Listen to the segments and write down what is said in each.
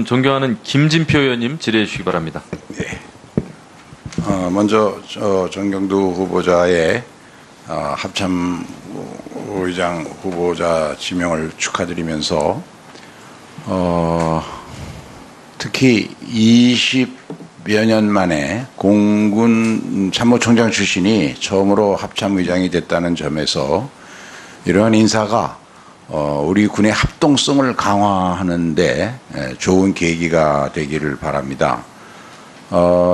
존경하는 김진표 의원님 질의해 주시기 바랍니다. 네. 먼저 정경두 후보자의 합참 의장 후보자 지명을 축하드리면서 특히 20여 년 만에 공군 참모총장 출신이 처음으로 합참 의장이 됐다는 점에서 이러한 인사가 우리 군의 합동성을 강화하는 데 좋은 계기가 되기를 바랍니다.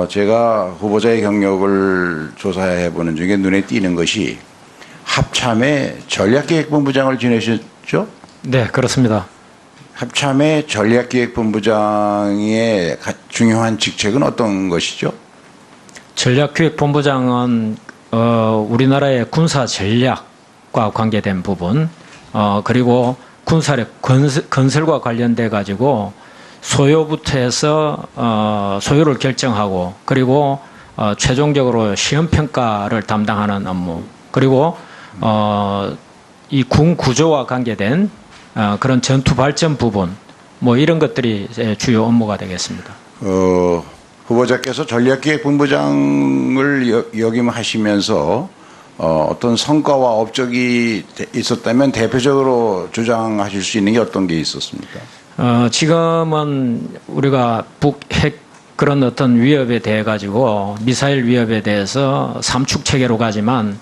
제가 후보자의 경력을 조사해 보는 중에 눈에 띄는 것이 합참의 전략기획본부장을 지내셨죠? 네, 그렇습니다. 합참의 전략기획본부장의 중요한 직책은 어떤 것이죠? 전략기획본부장은 우리나라의 군사 전략과 관계된 부분, 그리고 군사력 건설과 관련돼 가지고 소요부터 해서 소요를 결정하고, 그리고 최종적으로 시험 평가를 담당하는 업무, 그리고 이 군 구조와 관계된 그런 전투 발전 부분, 뭐 이런 것들이 주요 업무가 되겠습니다. 후보자께서 전략기획본부장을 역임하시면서 어떤 성과와 업적이 있었다면 대표적으로 주장하실 수 있는 게 어떤 게 있었습니까? 지금은 우리가 북핵 그런 어떤 위협에 대해 가지고 미사일 위협에 대해서 3축 체계로 가지만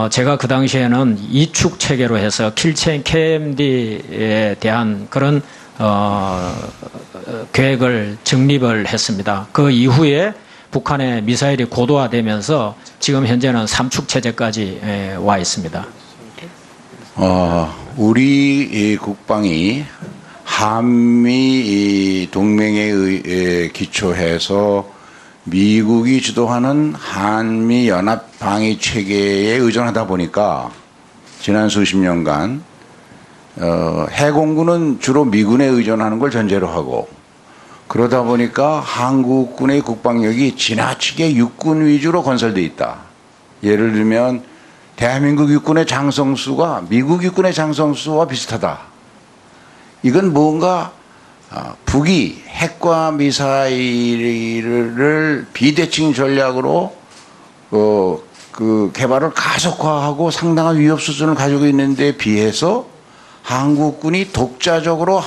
제가 그 당시에는 2축 체계로 해서 킬체인 KMD에 대한 그런 계획을 정립을 했습니다. 그 이후에 북한의 미사일이 고도화되면서 지금 현재는 3축 체제까지 와 있습니다. 우리 국방이 한미 동맹에 기초해서 미국이 주도하는 한미 연합 방위 체계에 의존하다 보니까 지난 수십 년간 해공군은 주로 미군에 의존하는 걸 전제로 하고, 그러다 보니까 한국군의 국방력이 지나치게 육군 위주로 건설되어 있다. 예를 들면 대한민국 육군의 장성수가 미국 육군의 장성수와 비슷하다. 이건 뭔가 북이 핵과 미사일을 비대칭 전략으로 그 개발을 가속화하고 상당한 위협 수준을 가지고 있는 데 비해서 한국군이 독자적으로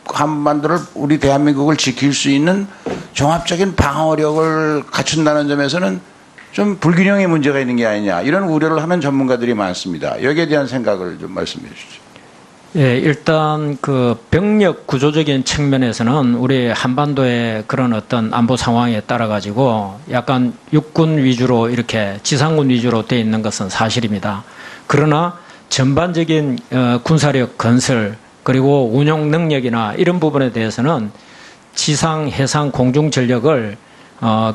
한반도를, 우리 대한민국을 지킬 수 있는 종합적인 방어력을 갖춘다는 점에서는 좀 불균형의 문제가 있는 게 아니냐, 이런 우려를 하는 전문가들이 많습니다. 여기에 대한 생각을 좀 말씀해 주시죠. 예, 일단 그 병력 구조적인 측면에서는 우리 한반도의 그런 어떤 안보 상황에 따라 가지고 약간 육군 위주로 이렇게 지상군 위주로 돼 있는 것은 사실입니다. 그러나 전반적인 군사력 건설, 그리고 운용 능력이나 이런 부분에 대해서는 지상, 해상, 공중 전력을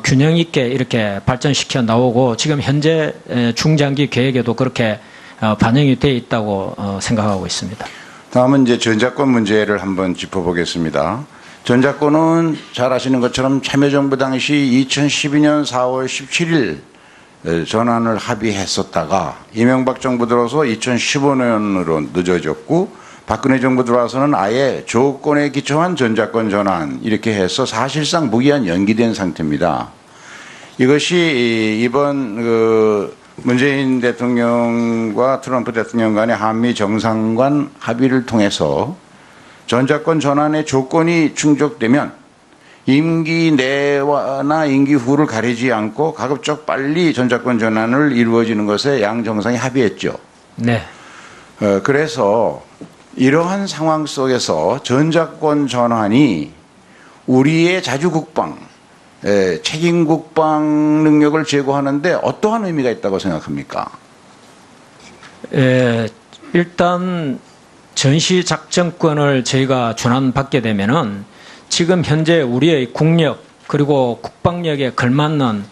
균형 있게 이렇게 발전시켜 나오고, 지금 현재 중장기 계획에도 그렇게 반영이 되어 있다고 생각하고 있습니다. 다음은 이제 전자권 문제를 한번 짚어보겠습니다. 전자권은 잘 아시는 것처럼 참여정부 당시 2012년 4월 17일 전환을 합의했었다가 이명박 정부 들어서 2015년으로 늦어졌고, 박근혜 정부 들어와서는 아예 조건에 기초한 전자권 전환 이렇게 해서 사실상 무기한 연기된 상태입니다. 이것이 이번 문재인 대통령과 트럼프 대통령 간의 한미 정상간 합의를 통해서 전자권 전환의 조건이 충족되면 임기 내나 임기 후를 가리지 않고 가급적 빨리 전자권 전환을 이루어지는 것에 양 정상이 합의했죠. 네. 그래서 이러한 상황 속에서 전자권 전환이 우리의 자주국방, 책임 국방 능력을 제고하는데 어떠한 의미가 있다고 생각합니까? 일단 전시작전권을 저희가 전환받게 되면은 지금 현재 우리의 국력 그리고 국방력에 걸맞는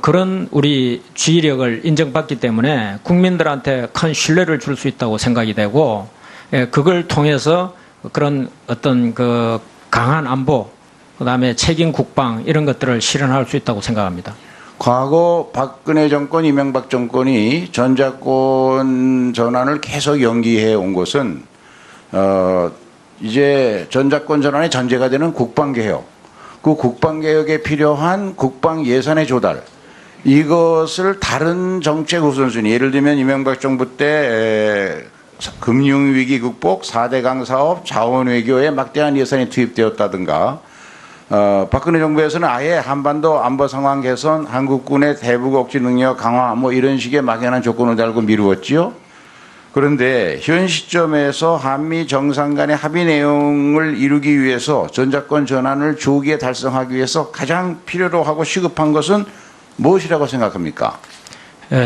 그런 우리 지휘력을 인정받기 때문에 국민들한테 큰 신뢰를 줄 수 있다고 생각이 되고, 그걸 통해서 그런 어떤 그 강한 안보, 그다음에 책임 국방 이런 것들을 실현할 수 있다고 생각합니다. 과거 박근혜 정권, 이명박 정권이 전자권 전환을 계속 연기해 온 것은 이제 전작권 전환의 전제가 되는 국방개혁, 그 국방개혁에 필요한 국방 예산의 조달, 이것을 다른 정책 우선순위, 예를 들면 이명박 정부 때 금융위기 극복, 4대강 사업, 자원외교에 막대한 예산이 투입되었다든가, 박근혜 정부에서는 아예 한반도 안보 상황 개선, 한국군의 대북 억지 능력 강화 뭐 이런 식의 막연한 조건을 달고 미루었지요. 그런데 현 시점에서 한미 정상 간의 합의 내용을 이루기 위해서 전작권 전환을 조기에 달성하기 위해서 가장 필요로 하고 시급한 것은 무엇이라고 생각합니까?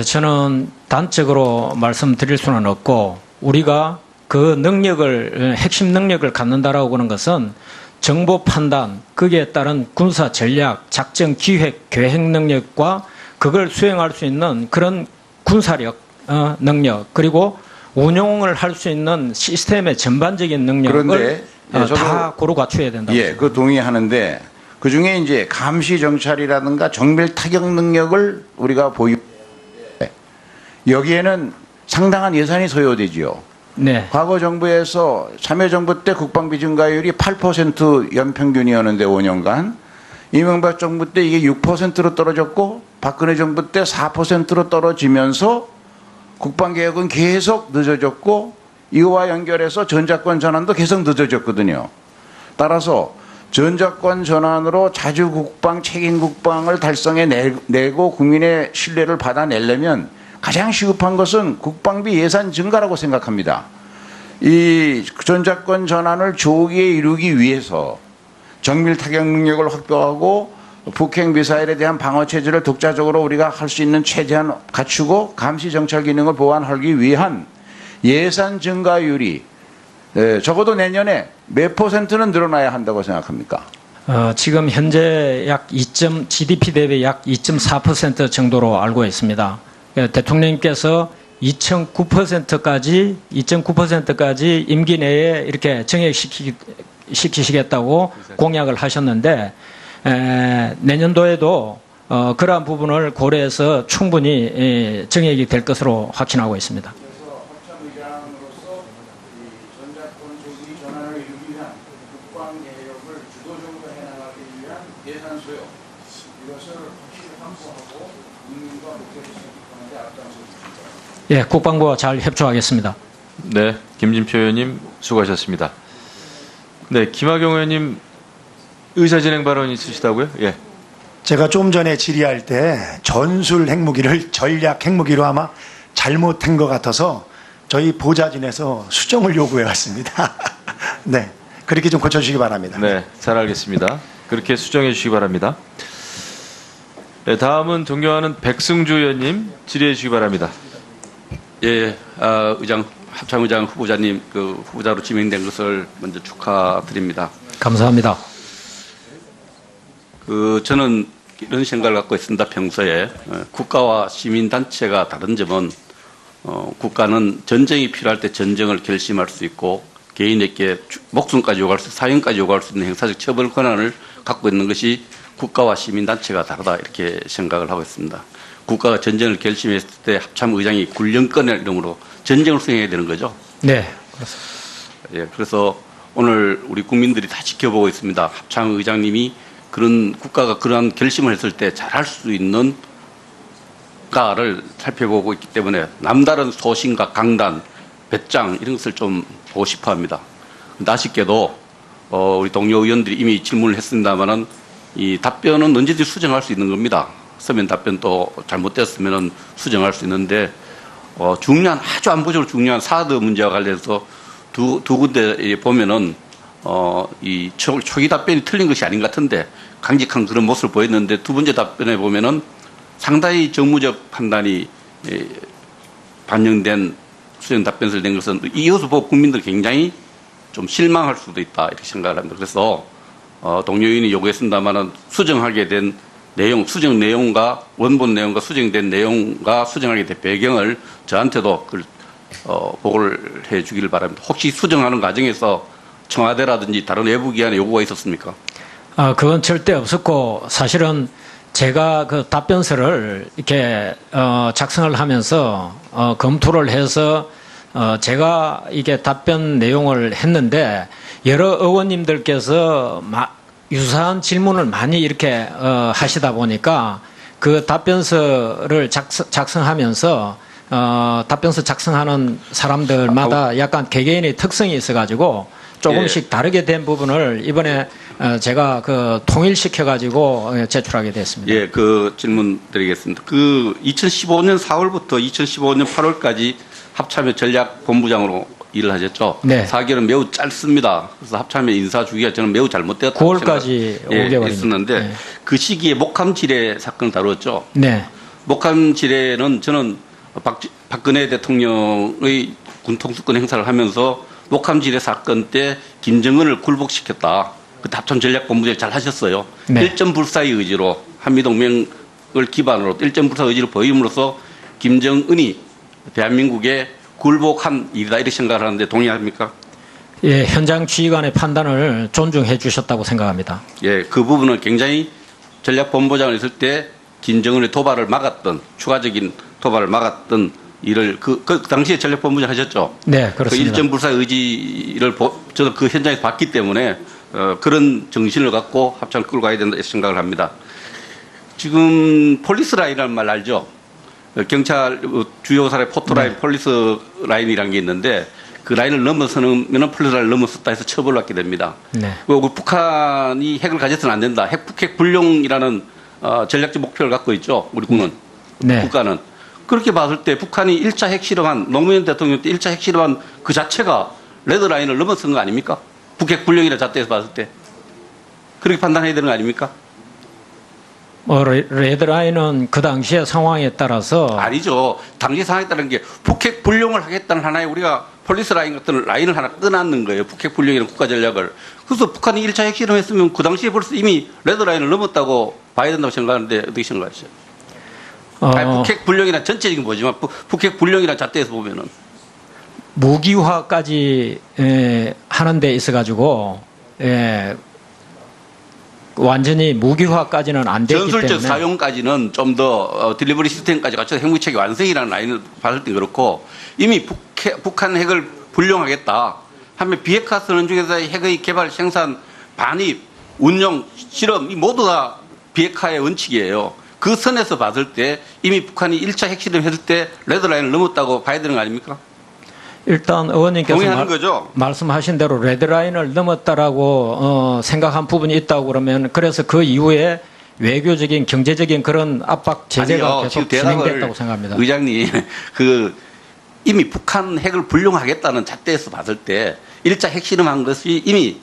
저는 단적으로 말씀드릴 수는 없고 우리가 그 능력을 핵심 능력을 갖는다라고 하는 것은 정보 판단, 거기에 따른 군사 전략, 작전 기획, 계획 능력과 그걸 수행할 수 있는 그런 군사력 능력 그리고 운용을 할 수 있는 시스템의 전반적인 능력을 그런데 다 고루 갖춰야 된다. 예, 그 동의하는데 그 중에 이제 감시 정찰이라든가 정밀 타격 능력을 우리가 보유. 여기에는 상당한 예산이 소요되지요. 네. 과거 정부에서 참여정부 때 국방비 증가율이 8% 연평균이었는데 5년간 이명박 정부 때 이게 6%로 떨어졌고 박근혜 정부 때 4%로 떨어지면서 국방개혁은 계속 늦어졌고 이거와 연결해서 전작권 전환도 계속 늦어졌거든요. 따라서 전작권 전환으로 자주국방, 책임국방을 달성해내고 국민의 신뢰를 받아내려면 가장 시급한 것은 국방비 예산 증가라고 생각합니다. 이 전작권 전환을 조기에 이루기 위해서 정밀 타격 능력을 확보하고 북핵 미사일에 대한 방어 체제를 독자적으로 우리가 할 수 있는 최대한 갖추고 감시 정찰 기능을 보완하기 위한 예산 증가율이 적어도 내년에 몇 %는 늘어나야 한다고 생각합니까? 지금 현재 GDP 대비 약 2.4% 정도로 알고 있습니다. 대통령님께서 2.9%까지 임기 내에 이렇게 정액시키시겠다고 공약을 하셨는데 내년도에도 그러한 부분을 고려해서 충분히 정액이 될 것으로 확신하고 있습니다. 그래서 합참의장으로서 이 전작권 조기 전환을 이루기 위한 국방개혁을 주도적으로 해나가기 위한 예산 소요 이것을 확실히 확보하고 국민과 목표를 설득하는 데 앞장서주십니다. 예, 국방부와 잘 협조하겠습니다. 네, 김진표 의원님 수고하셨습니다. 네, 김학용 의원님 의사진행 발언 있으시다고요? 예. 제가 좀 전에 질의할 때 전술 핵무기를 전략 핵무기로 아마 잘못한 것 같아서 저희 보좌진에서 수정을 요구해 왔습니다. 네, 그렇게 좀 고쳐주시기 바랍니다. 네, 잘 알겠습니다. 그렇게 수정해 주시기 바랍니다. 네, 다음은 존경하는 백승주 의원님 질의해 주시기 바랍니다. 예, 합참의장 후보자님 그 후보자로 지명된 것을 먼저 축하드립니다. 감사합니다. 저는 이런 생각을 갖고 있습니다. 평소에 국가와 시민단체가 다른 점은 국가는 전쟁이 필요할 때 전쟁을 결심할 수 있고 개인에게 목숨까지 요구할 수, 사형까지 요구할 수 있는 행사적 처벌 권한을 갖고 있는 것이 국가와 시민단체가 다르다 이렇게 생각을 하고 있습니다. 국가가 전쟁을 결심했을 때 합참의장이 군령권의 이름으로 전쟁을 수행해야 되는 거죠. 네, 그렇습니다. 예, 그래서 오늘 우리 국민들이 다 지켜보고 있습니다. 합참의장님이 그런 국가가 그러한 결심을 했을 때 잘할 수 있는 가를 살펴보고 있기 때문에 남다른 소신과 강단, 배짱 이런 것을 좀 보고 싶어 합니다. 아쉽게도 우리 동료 의원들이 이미 질문을 했습니다만은 이 답변은 언제든지 수정할 수 있는 겁니다. 서면 답변도 잘못됐으면 수정할 수 있는데 중요한 아주 안보적으로 중요한 사드 문제와 관련해서 두 군데 보면은 이 초기 답변이 틀린 것이 아닌 것 같은데 강직한 그런 모습을 보였는데 두 번째 답변에 보면은 상당히 정무적 판단이 반영된 수정 답변을 낸 것은 이것을 보고 국민들 굉장히 좀 실망할 수도 있다 이렇게 생각을 합니다. 그래서 동료 의원이 요구했습니다만은 수정하게 된 내용, 수정 내용과 원본 내용과 수정된 내용과 수정하게 된 배경을 저한테도 보고를 해 주기를 바랍니다. 혹시 수정하는 과정에서 청와대라든지 다른 외부 기관의 요구가 있었습니까? 그건 절대 없었고 사실은 제가 그 답변서를 이렇게 작성을 하면서 검토를 해서 제가 이게 답변 내용을 했는데 여러 의원님들께서 유사한 질문을 많이 이렇게 하시다 보니까 그 답변서를 작성하면서 답변서 작성하는 사람들마다 약간 개개인의 특성이 있어가지고 조금씩 다르게 된 부분을 이번에 제가 그 통일시켜가지고 제출하게 됐습니다. 예, 그 질문 드리겠습니다. 그 2015년 4월부터 2015년 8월까지 합참의 전략본부장으로 일을 하셨죠? 네. 4개월은 매우 짧습니다. 그래서 합참의 인사 주기가 저는 매우 잘못되었다고 9월까지 5개월입니다. 했었는데 네. 그 시기에 목함지뢰 사건을 다루었죠. 네. 목함지뢰는 저는 박근혜 대통령의 군통수권 행사를 하면서 목함지뢰 사건 때 김정은을 굴복시켰다. 그 합참 전략본부장이 잘 하셨어요. 네. 일전불사의 의지로 한미동맹을 기반으로 일전불사 의지를 보임으로써 김정은이 대한민국에 굴복한 일이다 이렇게 생각을 하는데 동의합니까? 예, 현장 지휘관의 판단을 존중해 주셨다고 생각합니다. 예, 그 부분은 굉장히 전략본부장을 했을 때 김정은의 도발을 막았던 추가적인 도발을 막았던 일을 그 당시에 전략본부장 하셨죠? 네, 그 그렇습니다. 일전불사 의지를 저도 그 현장에서 봤기 때문에 그런 정신을 갖고 합참을 끌고 가야 된다 생각을 합니다. 지금 폴리스 라인이라는 말 알죠? 경찰 주요 사례 포토라인, 네. 폴리스 라인이라는 게 있는데 그 라인을 넘어서면 폴리스 라인을 넘어섰다 해서 처벌을 받게 됩니다. 네. 그리고 북한이 핵을 가져서는 안 된다. 북핵 불용이라는 전략적 목표를 갖고 있죠. 우리 군은. 네. 국가는. 그렇게 봤을 때 북한이 1차 핵실험한 노무현 대통령 때 1차 핵실험한 그 자체가 레드라인을 넘어선 거 아닙니까? 북핵 불용이라 잣대에서 봤을 때. 그렇게 판단해야 되는 거 아닙니까? 레드라인은 그 당시의 상황에 따라서 아니죠. 당시 상황에 따른 게 북핵 불용을 하겠다는 하나의 우리가 폴리스 라인 같은 라인을 하나 끊어놓는 거예요. 북핵 불용이라는 국가 전략을. 그래서 북한이 1차 핵실험했으면 그 당시에 벌써 이미 레드라인을 넘었다고 봐야 된다고 생각하는데 어떻게 생각하시죠? 아니, 북핵 불용이란 전체적인 뭐지만 북핵 불용이란 잣대에서 보면은 무기화까지 하는 데 있어가지고 완전히 무기화까지는 안 됐기 전술적 때문에 사용까지는 좀 더 딜리버리 시스템까지 갖춰서 핵무기체계 완성이라는 라인을 봤을 때 그렇고 이미 북한 핵을 불용하겠다 하면 비핵화 선언 중에서 핵의 개발, 생산, 반입, 운용, 실험 이 모두 다 비핵화의 원칙이에요. 그 선에서 봤을 때 이미 북한이 1차 핵실험 했을 때 레드라인을 넘었다고 봐야 되는 거 아닙니까? 일단 의원님께서 동의하는 거죠? 말씀하신 대로 레드라인을 넘었다라고 생각한 부분이 있다고 그러면 그래서 그 이후에 외교적인 경제적인 그런 압박 제재가 아니요, 계속 지금 대답을 진행됐다고 생각합니다. 의장님 그 이미 북한 핵을 불용하겠다는 잣대에서 봤을 때 1차 핵실험한 것이 이미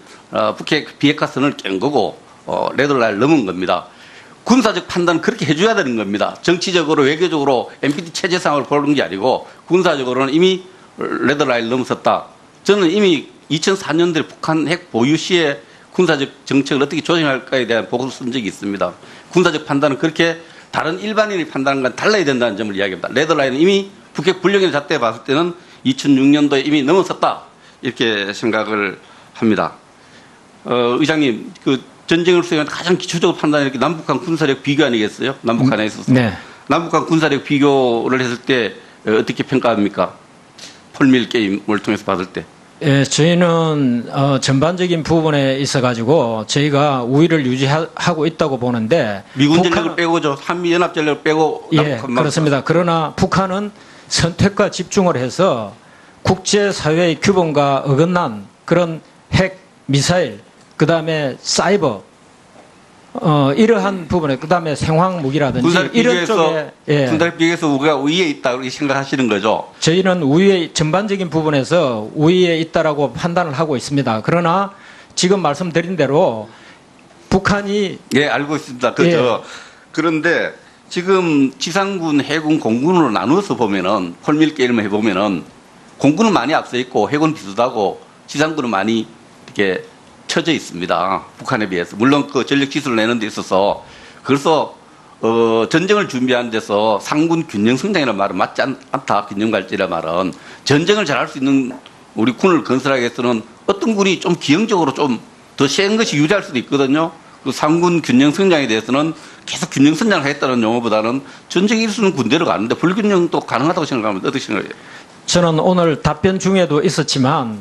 북핵 비핵화선을 깬 거고 레드라인을 넘은 겁니다. 군사적 판단은 그렇게 해줘야 되는 겁니다. 정치적으로 외교적으로 NPT 체제 상황을 보는 게 아니고 군사적으로는 이미 레드라인을 넘었었다. 저는 이미 2004년도에 북한 핵 보유 시에 군사적 정책을 어떻게 조정할까에 대한 보고를 쓴 적이 있습니다. 군사적 판단은 그렇게 다른 일반인이 판단하는 건 달라야 된다는 점을 이야기합니다. 레드라인은 이미 북핵 불령의 잣대에 봤을 때는 2006년도에 이미 넘었었다. 이렇게 생각을 합니다. 의장님, 그 전쟁을 수행한 가장 기초적으로 판단하는 게 남북한 군사력 비교 아니겠어요? 남북한에 있어서. 네. 남북한 군사력 비교를 했을 때 어떻게 평가합니까? 폴밀 게임을 통해서 봤을 때. 예, 저희는 전반적인 부분에 있어가지고 저희가 우위를 유지하고 있다고 보는데 미군 전력을 빼고죠. 한미연합 전력을 빼고 예, 남북한만. 그렇습니다. 그러나 북한은 선택과 집중을 해서 국제사회의 규범과 어긋난 그런 핵, 미사일, 그 다음에 사이버, 이러한 부분에, 그 다음에 생화학 무기라든지 군사력 이런 비교해서 쪽에, 예, 군사력 비교해서 우리가 우위에 있다 이렇게 생각하시는 거죠. 저희는 우위에, 전반적인 부분에서 우위에 있다라고 판단을 하고 있습니다. 그러나 지금 말씀드린 대로 북한이 예, 알고 있습니다. 그렇죠. 그런데 지금 지상군, 해군, 공군으로 나누어서 보면은 폴밀 게임을 해보면은 공군은 많이 앞서 있고 해군은 비슷하고 지상군은 많이 이렇게 쳐져 있습니다. 북한에 비해서. 물론 그 전력 기술을 내는 데 있어서. 그래서 전쟁을 준비하는 데서 상군 균형 성장이라는 말은 맞지 않다. 균형 발전이라는 말은 전쟁을 잘할 수 있는 우리 군을 건설하기 위해서는 어떤 군이 좀 기형적으로 좀 더 센 것이 유리할 수도 있거든요. 그 상군 균형 성장에 대해서는 계속 균형 성장을 하겠다는 용어보다는 전쟁이 있을 수 있는 군대로 가는데 불균형도 가능하다고 생각하면 어떻게 생각해요? 저는 오늘 답변 중에도 있었지만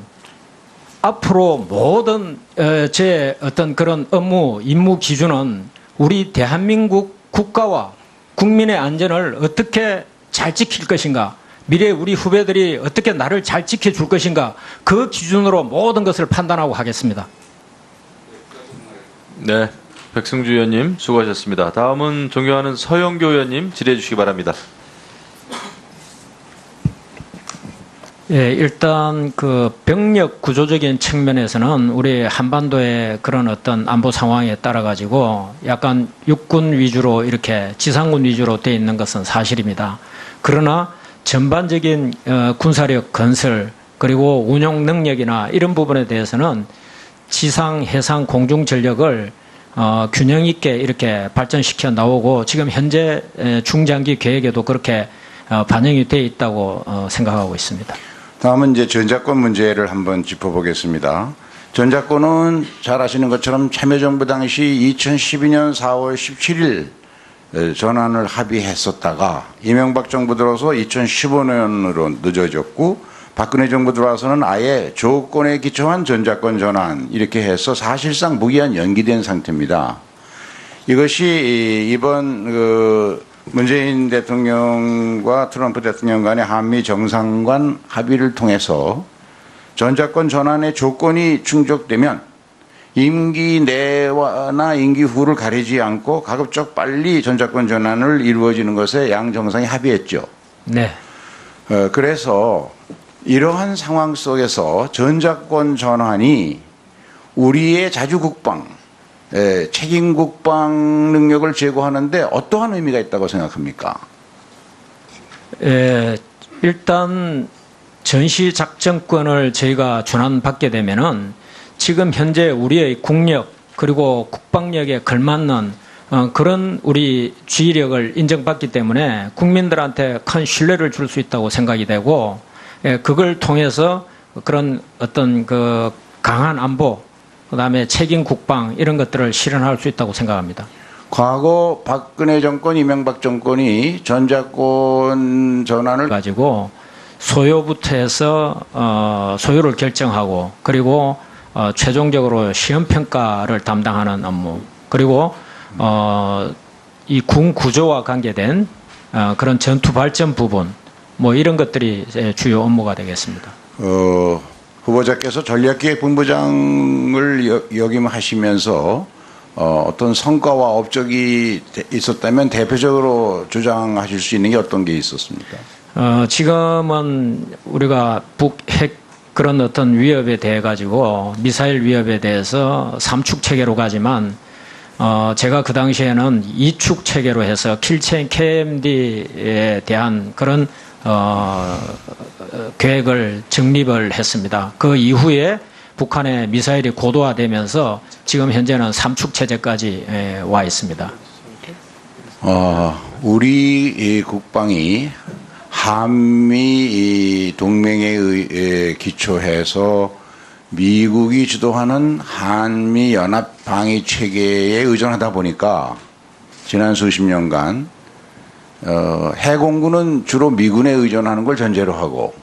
앞으로 모든 제 어떤 그런 업무, 임무 기준은 우리 대한민국 국가와 국민의 안전을 어떻게 잘 지킬 것인가, 미래 우리 후배들이 어떻게 나를 잘 지켜줄 것인가, 그 기준으로 모든 것을 판단하고 하겠습니다. 네, 백승주 의원님 수고하셨습니다. 다음은 존경하는 서영교 의원님 질의해 주시기 바랍니다. 예, 일단 그 병력 구조적인 측면에서는 우리 한반도의 그런 어떤 안보 상황에 따라 가지고 약간 육군 위주로 이렇게 지상군 위주로 돼 있는 것은 사실입니다. 그러나 전반적인 군사력 건설 그리고 운용 능력이나 이런 부분에 대해서는 지상, 해상, 공중 전력을 균형 있게 이렇게 발전시켜 나오고 지금 현재 중장기 계획에도 그렇게 반영이 돼 있다고 생각하고 있습니다. 다음은 이제 전자권 문제를 한번 짚어보겠습니다. 전자권은 잘 아시는 것처럼 참여정부 당시 2012년 4월 17일 전환을 합의했었다가 이명박 정부 들어서 2015년으로 늦어졌고 박근혜 정부 들어와서는 아예 조건에 기초한 전자권 전환 이렇게 해서 사실상 무기한 연기된 상태입니다. 이것이 이번 문재인 대통령과 트럼프 대통령 간의 한미 정상간 합의를 통해서 전자권 전환의 조건이 충족되면 임기 내나 임기 후를 가리지 않고 가급적 빨리 전자권 전환을 이루어지는 것에 양 정상이 합의했죠. 네. 그래서 이러한 상황 속에서 전자권 전환이 우리의 자주국방, 책임 국방 능력을 제고하는데 어떠한 의미가 있다고 생각합니까? 일단 전시작전권을 저희가 전환받게 되면은 지금 현재 우리의 국력 그리고 국방력에 걸맞는 그런 우리 지휘력을 인정받기 때문에 국민들한테 큰 신뢰를 줄 수 있다고 생각이 되고, 그걸 통해서 그런 어떤 그 강한 안보, 그다음에 책임 국방 이런 것들을 실현할 수 있다고 생각합니다. 과거 박근혜 정권, 이명박 정권이 전자권 전환을 가지고 소요부터 해서 소요를 결정하고 그리고 최종적으로 시험 평가를 담당하는 업무, 그리고 이 군 구조와 관계된 그런 전투 발전 부분, 뭐 이런 것들이 주요 업무가 되겠습니다. 후보자께서 전략기획본부장을 역임하시면서 어떤 성과와 업적이 있었다면 대표적으로 주장하실 수 있는 게 어떤 게 있었습니까? 지금은 우리가 북핵 그런 어떤 위협에 대해 가지고 미사일 위협에 대해서 3축 체계로 가지만 제가 그 당시에는 2축 체계로 해서 킬체인 KMD에 대한 그런 계획을 정립을 했습니다. 그 이후에 북한의 미사일이 고도화되면서 지금 현재는 3축 체제까지 와 있습니다. 우리 국방이 한미 동맹에 기초해서 미국이 주도하는 한미 연합 방위 체계에 의존하다 보니까 지난 수십 년간 해공군은 주로 미군에 의존하는 걸 전제로 하고,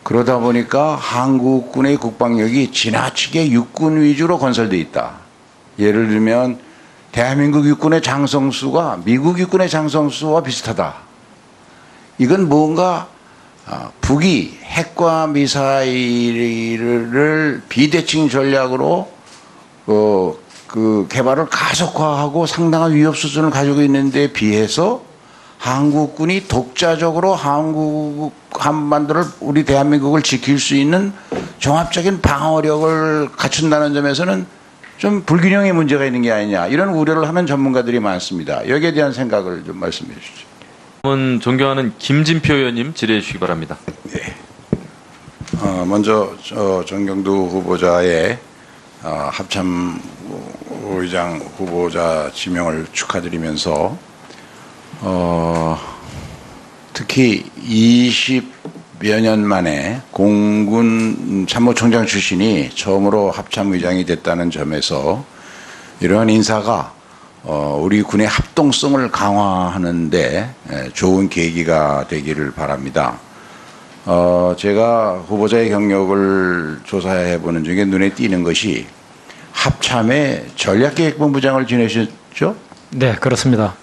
그러다 보니까 한국군의 국방력이 지나치게 육군 위주로 건설되어 있다. 예를 들면 대한민국 육군의 장성수가 미국 육군의 장성수와 비슷하다. 이건 뭔가 북이 핵과 미사일을 비대칭 전략으로 그 개발을 가속화하고 상당한 위협 수준을 가지고 있는데 비해서 한국군이 독자적으로 한반도를, 우리 대한민국을 지킬 수 있는 종합적인 방어력을 갖춘다는 점에서는 좀 불균형의 문제가 있는 게 아니냐, 이런 우려를 하는 전문가들이 많습니다. 여기에 대한 생각을 좀 말씀해 주시죠. 다음은 존경하는 김진표 의원님 질의해 주시기 바랍니다. 네. 먼저 정경두 후보자의 합참 의장 후보자 지명을 축하드리면서 특히 20여 년 만에 공군 참모총장 출신이 처음으로 합참의장이 됐다는 점에서 이러한 인사가 우리 군의 합동성을 강화하는 데 좋은 계기가 되기를 바랍니다. 제가 후보자의 경력을 조사해 보는 중에 눈에 띄는 것이 합참의 전략기획본부장을 지내셨죠? 네, 그렇습니다.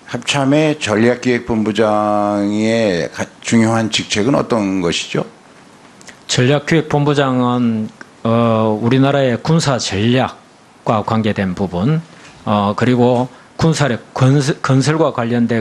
합참의 전략기획본부장의 중요한 직책은 어떤 것이죠? 전략기획본부장은 우리나라의 군사 전략과 관계된 부분, 그리고 군사력 건설과 관련된